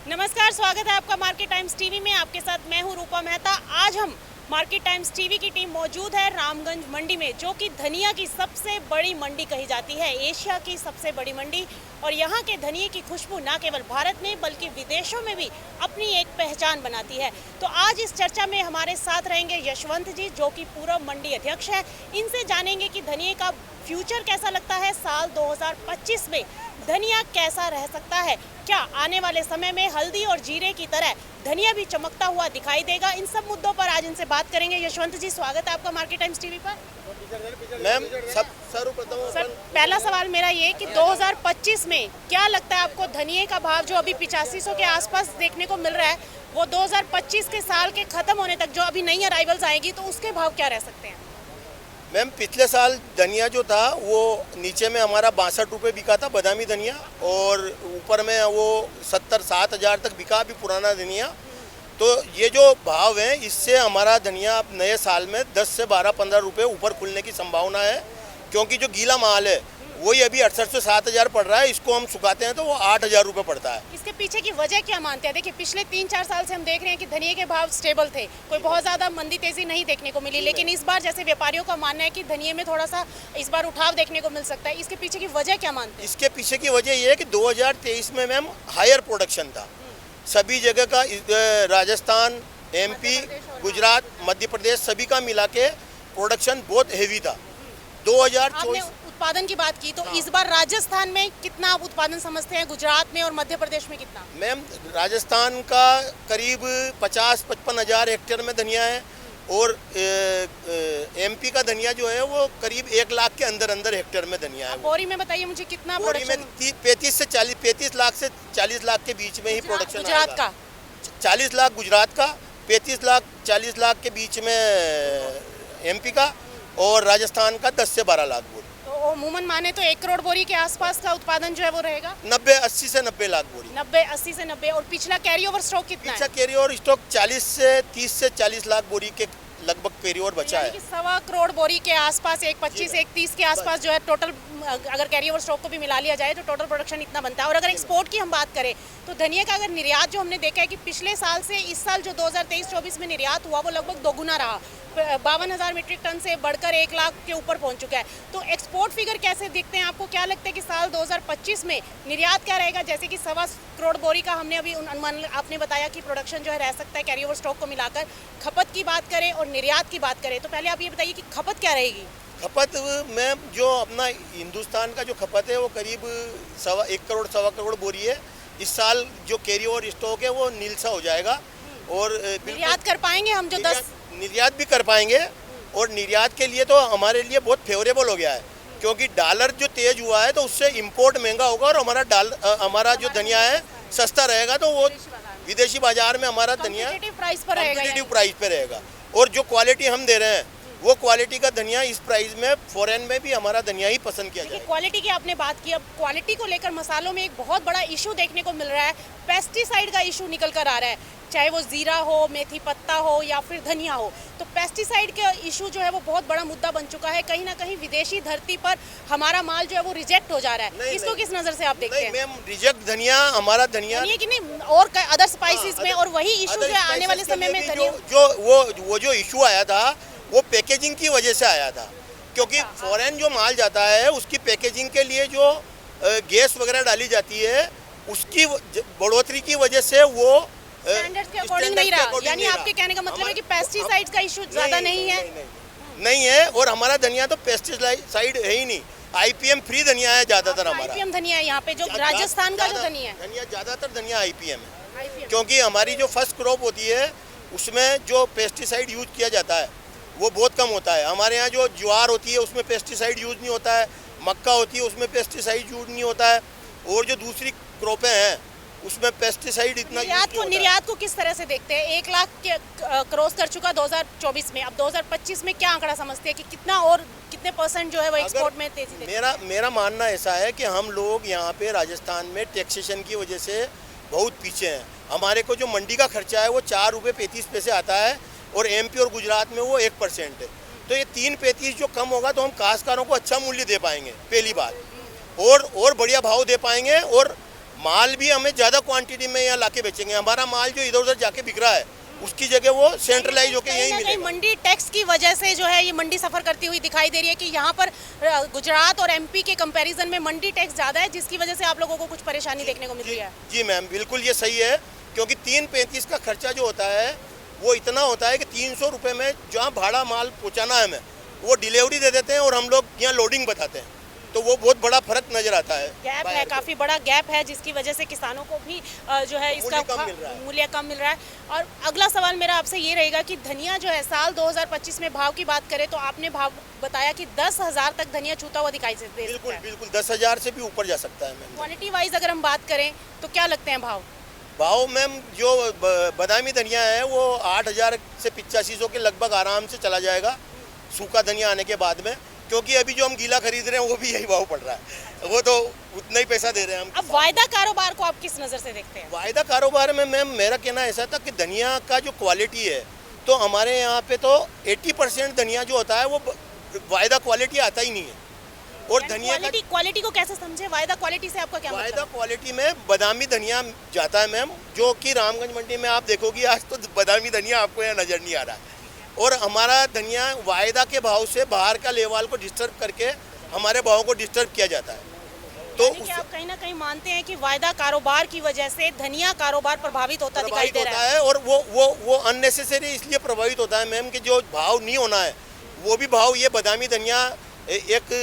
नमस्कार, स्वागत है आपका मार्केट टाइम्स टीवी में। आपके साथ मैं हूं रूपा मेहता। आज हम मार्केट टाइम्स टीवी की टीम मौजूद है रामगंज मंडी में, जो कि धनिया की सबसे बड़ी मंडी कही जाती है, एशिया की सबसे बड़ी मंडी। और यहाँ के धनिये की खुशबू न केवल भारत में बल्कि विदेशों में भी अपनी एक पहचान बनाती है। तो आज इस चर्चा में हमारे साथ रहेंगे यशवंत जी, जो कि पूर्व मंडी अध्यक्ष है। इनसे जानेंगे कि धनिये का फ्यूचर कैसा लगता है, साल 2025 में धनिया कैसा रह सकता है, क्या आने वाले समय में हल्दी और जीरे की तरह धनिया भी चमकता हुआ दिखाई देगा। इन सब मुद्दों पर आज इनसे बात करेंगे। यशवंत जी, स्वागत है आपका मार्केट टाइम्स टीवी पर। मैम सर्वप्रथम सर, पहला सवाल मेरा ये कि 2025 में क्या लगता है आपको, धनिये का भाव जो अभी 8500 के आसपास देखने को मिल रहा है, वो 2025 के साल के खत्म होने तक, जो अभी नई अराइवल्स आएगी, तो उसके भाव क्या रह सकते हैं? मैम पिछले साल धनिया जो था वो नीचे में हमारा 62 रुपये बिका था, बादामी धनिया, और ऊपर में वो 70-7 हज़ार तक बिका अभी पुराना धनिया। तो ये जो भाव है, इससे हमारा धनिया अब नए साल में 10 से 12-15 रुपये ऊपर खुलने की संभावना है, क्योंकि जो गीला माल है वही अभी 68 से 7 हज़ार पड़ रहा है। इसको हम सुखाते हैं तो वो 8 हज़ार रुपये पड़ता है। इसके पीछे की वजह क्या मानते हैं? देखिए, पिछले 3-4 साल से हम देख रहे हैं कि धनिये के भाव स्टेबल थे, कोई बहुत ज़्यादा मंदी तेजी नहीं देखने को मिली, लेकिन इस बार जैसे व्यापारियों का मानना है कि धनिये में थोड़ा सा इस बार उठाव देखने को मिल सकता है। इसके पीछे की वजह क्या मानते हैं? इसके पीछे की वजह ये है कि 2023 में मैम हायर प्रोडक्शन था सभी जगह का। राजस्थान, MP, गुजरात, मध्य प्रदेश सभी का मिला के प्रोडक्शन बहुत हेवी था। 2024 उत्पादन की बात की, तो इस बार राजस्थान में कितना आप उत्पादन समझते हैं, गुजरात में और मध्य प्रदेश में कितना? मैम राजस्थान का करीब 50-55 हज़ार हेक्टेयर में धनिया है, और MP का धनिया जो है वो करीब 1 लाख के अंदर अंदर हेक्टेयर में धनिया है। बोरी में बताइए मुझे कितना बोरी में 35 लाख से 40 लाख के बीच में ही प्रोडक्शन गुजरात का 40 लाख, गुजरात का 35 लाख 40 लाख के बीच में MP का, और राजस्थान का 10 से 12 लाख बोरी। तो अमूमन माने तो 1 करोड़ बोरी के आसपास का उत्पादन जो है वो रहेगा। 80 से 90 लाख बोरी। 80 से 90। और पिछला कैरी ओवर स्टॉक कितना है? पिछला कैरी ओवर स्टॉक 30 से 40 लाख बोरी के लगभग कैरी ओवर बचा है। 1.25 करोड़ बोरी के आसपास, 1.25-1.30 के आसपास जो है टोटल, अगर कैरी ओवर स्टॉक को भी मिला लिया जाए तो टोटल प्रोडक्शन इतना बनता है। और अगर एक्सपोर्ट की हम बात करें तो धनिया का अगर निर्यात जो हमने देखा है कि पिछले साल से इस साल जो 2023-24 में निर्यात हुआ वो लगभग दोगुना रहा, 52,000 मीट्रिक टन से बढ़कर 1 लाख के ऊपर पहुंच चुका है। तो एक्सपोर्ट फिगर कैसे दिखते हैं आपको? क्या लगता है कि साल 2025 में निर्यात क्या रहेगा? जैसे कि 1.25 करोड़ बोरी का हमने अभी अनुमान आपने बताया कि प्रोडक्शन जो है रह सकता है कैरी ओवर स्टॉक को मिलाकर। खपत की बात करें और निर्यात की बात करें तो पहले आप ये बताइए कि खपत क्या रहेगी? खपत में जो अपना हिंदुस्तान का जो खपत है वो करीब 1 करोड़ बोरी है। इस साल जो कैरी ओवर स्टॉक है वो नील सा हो जाएगा, और निर्यात कर पाएंगे हम जो 10 निर्यात भी कर पाएंगे। और निर्यात के लिए तो हमारे लिए बहुत फेवरेबल हो गया है, क्योंकि डॉलर जो तेज हुआ है तो उससे इंपोर्ट महंगा होगा, और हमारा जो धनिया है सस्ता रहेगा, तो वो विदेशी बाजार में हमारा धनिया कॉम्पिटिटिव प्राइस पे रहेगा। और जो क्वालिटी हम दे रहे हैं वो क्वालिटी का धनिया इस प्राइस में फॉरेन में भी हमारा धनिया ही पसंद किया जाए। क्वालिटी की आपने बात की, अब क्वालिटी को लेकर मसालों में एक बहुत बड़ा इशू देखने को मिल रहा है। पेस्टिसाइड का इशू निकल कर आ रहा है, चाहे वो जीरा हो, मेथी पत्ता हो या फिर धनिया हो। तो पेस्टिसाइड का इशू जो है वो बहुत बड़ा मुद्दा बन चुका है। कहीं ना कहीं विदेशी धरती पर हमारा माल जो है वो रिजेक्ट हो जा रहा है। इसको किस नज़र से आप देखते हैं? मैम रिजेक्ट धनिया, हमारा धनिया की नहीं, और अदर स्पाइसेस में, और वही इशू जो है आने वाले समय में धनिया वो जो इशू आया था वो पैकेजिंग की वजह से आया था, क्योंकि फॉरेन जो माल जाता है उसकी पैकेजिंग के लिए जो गैस वगैरह डाली जाती है उसकी बढ़ोतरी की वजह से वो स्टैंडर्ड्स के अकॉर्डिंग नहीं रहा। यानी आपके कहने का मतलब है कि पेस्टिसाइड्स का इशू ज़्यादा नहीं है। और हमारा धनिया तो पेस्टिसाइड है ही नहीं, IPM फ्री धनिया है ज़्यादातर हमारा। IPM धनिया है यहाँ पे, जो राजस्थान का जो धनिया है, ज़्यादातर धनिया IPM है, क्योंकि हमारी जो फर्स्ट क्रॉप होती है उसमें जो पेस्टिसाइड यूज किया जाता है वो बहुत कम होता है। हमारे यहाँ जो ज्वार होती है उसमें पेस्टिसाइड यूज नहीं होता है, मक्का होती है उसमें पेस्टिसाइड यूज नहीं होता है, और जो दूसरी क्रॉपें हैं उसमें पेस्टिसाइड इतना निर्यात को किस तरह से देखते हैं? 1 लाख के क्रॉस कर चुका 2024 में, अब 2025 में क्या आंकड़ा समझते हैं कि कितने परसेंट जो है वो एक्सपोर्ट में तेजी? मेरा मानना ऐसा है कि हम लोग यहाँ पे राजस्थान में टैक्सेशन की वजह से बहुत पीछे हैं। हमारे को जो मंडी का खर्चा है वो 4 रुपये 35 पैसे आता है, और MP और गुजरात में वो 1% है। तो ये 3-35 जो कम होगा तो हम काश्तकारों को अच्छा मूल्य दे पाएंगे, पहली बात, और बढ़िया भाव दे पाएंगे, और माल भी हमें ज़्यादा क्वांटिटी में यहाँ लाके बेचेंगे। हमारा माल जो इधर उधर जाके बिक रहा है उसकी जगह वो सेंट्रलाइज होकर यही मिलेगा। मंडी टैक्स की वजह से जो है ये मंडी सफर करती हुई दिखाई दे रही है कि यहाँ पर गुजरात और एमपी के कंपैरिजन में मंडी टैक्स ज़्यादा है, जिसकी वजह से आप लोगों को कुछ परेशानी देखने को मिल रही है। जी मैम, बिल्कुल ये सही है, क्योंकि 335 का खर्चा जो होता है वो इतना होता है कि 300 रुपये में जहाँ भाड़ा माल पहुँचाना है हमें, वो डिलीवरी दे देते हैं और हम लोग यहाँ लोडिंग बताते हैं, तो वो बहुत बड़ा फर्क नजर आता है। गैप है, काफी बड़ा गैप है, जिसकी वजह से किसानों को भी जो है इसका मूल्य कम मिल रहा है। और अगला सवाल मेरा आपसे ये रहेगा कि धनिया जो है साल 2025 में भाव की बात करें तो आपने भाव बताया कि 10,000 तक धनिया छूता हुआ दिखाई दे सकता है। बिल्कुल बिल्कुल, 10,000 से भी ऊपर जा सकता है मैम। क्वालिटी वाइज अगर हम बात करें तो क्या लगते हैं भाव? भाव मैम जो बादामी धनिया है वो 8,000 से 8500 के लगभग आराम से चला जाएगा सूखा धनिया आने के बाद में, क्योंकि अभी जो हम गीला खरीद रहे हैं वो भी यही भाव पड़ रहा है, वो तो उतना ही पैसा दे रहे हैं हम। अब वायदा कारोबार को आप किस नज़र से देखते हैं? वायदा कारोबार में मैम मेरा कहना ऐसा था कि धनिया का जो क्वालिटी है तो हमारे यहाँ पे तो 80% धनिया जो होता है वो वायदा क्वालिटी आता ही नहीं है। और धनिया का क्वालिटी को कैसे समझे? वायदा क्वालिटी से आपका क्या मतलब? वायदा क्वालिटी में बादामी धनिया जाता है मैम, जो कि रामगंज मंडी में आप देखोगी आज तो बादामी धनिया आपको यहाँ नज़र नहीं आ रहा है। और हमारा धनिया वायदा के भाव से बाहर का लेवल को डिस्टर्ब करके हमारे भाव को डिस्टर्ब किया जाता है। तो आप कहीं ना कहीं मानते हैं कि वायदा कारोबार की वजह से धनिया कारोबार प्रभावित होता दिखाई दे रहा है। और वो अननेसेसरी इसलिए प्रभावित होता है मैम कि जो भाव नहीं होना है वो भी भाव ये बादामी धनिया एक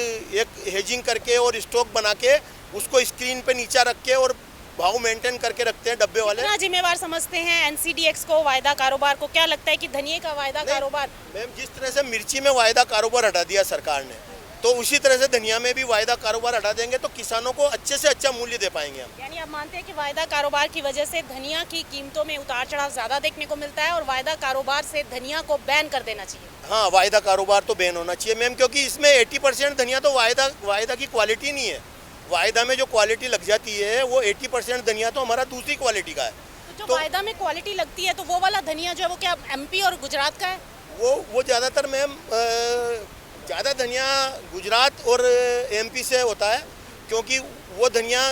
हेजिंग करके और स्टॉक बना के उसको स्क्रीन पे नीचा रख के और भाव मेंटेन करके रखते हैं डब्बे वाले। कितना जिम्मेवार समझते हैं एनसीडीएक्स को, वायदा कारोबार को? क्या लगता है कि धनिये का वायदा कारोबार? मैम जिस तरह से मिर्ची में वायदा कारोबार हटा दिया सरकार ने, तो उसी तरह से धनिया में भी वायदा कारोबार हटा देंगे तो किसानों को अच्छे से अच्छा मूल्य दे पाएंगे हम। यानी आप मानते हैं कि वायदा कारोबार की वजह से धनिया की कीमतों में उतार चढ़ाव ज्यादा देखने को मिलता है और वायदा कारोबार से धनिया को बैन कर देना चाहिए? हाँ, वायदा कारोबार तो बैन होना चाहिए मैम, क्योंकि इसमें 80% धनिया तो वायदा की क्वालिटी नहीं है। वायदा में जो क्वालिटी लग जाती है वो 80% धनिया तो हमारा दूसरी क्वालिटी का है। तो वायदा में क्वालिटी लगती है तो वो वाला धनिया जो है वो क्या एमपी और गुजरात का है? वो ज़्यादातर मैम ज़्यादा धनिया गुजरात और एमपी से होता है, क्योंकि वो धनिया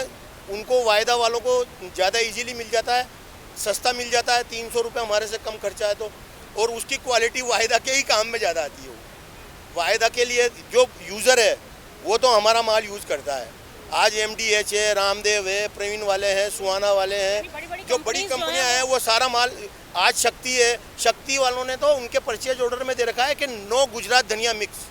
उनको वायदा वालों को ज़्यादा इजीली मिल जाता है, सस्ता मिल जाता है, 300 रुपये हमारे से कम खर्चा है तो, और उसकी क्वालिटी वायदा के ही काम में ज़्यादा आती है। वायदा के लिए जो यूज़र है वो तो हमारा माल यूज़ करता है। आज MDH है, रामदेव है, प्रवीण वाले हैं, सुहाना वाले हैं, जो बड़ी कंपनियां हैं वो सारा माल, आज शक्ति है, शक्ति वालों ने तो उनके परचेज ऑर्डर में दे रखा है कि 9 गुजरात धनिया मिक्स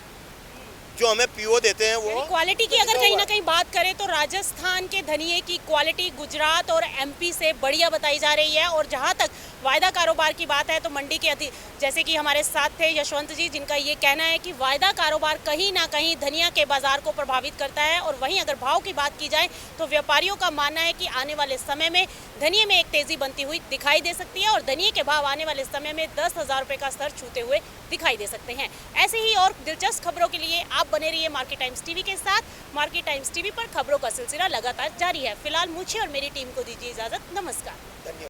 जो हमें पीओ देते हैं वो। क्वालिटी की अगर कहीं ना कहीं बात करें तो राजस्थान के धनिये की क्वालिटी गुजरात और एमपी से बढ़िया बताई जा रही है। और जहां तक वायदा कारोबार की बात है तो मंडी के जैसे कि हमारे साथ थे यशवंत जी, जिनका ये कहना है कि वायदा कारोबार कहीं ना कहीं धनिया के बाजार को प्रभावित करता है। और वहीं अगर भाव की बात की जाए तो व्यापारियों का मानना है कि आने वाले समय में धनिये में एक तेजी बनती हुई दिखाई दे सकती है और धनिये के भाव आने वाले समय में 10,000 रुपये का स्तर छूते हुए दिखाई दे सकते हैं। ऐसे ही और दिलचस्प खबरों के लिए आप बने रहिए मार्केट टाइम्स टीवी के साथ। मार्केट टाइम्स टीवी पर खबरों का सिलसिला लगातार जारी है। फिलहाल मुझे और मेरी टीम को दीजिए इजाजत। नमस्कार।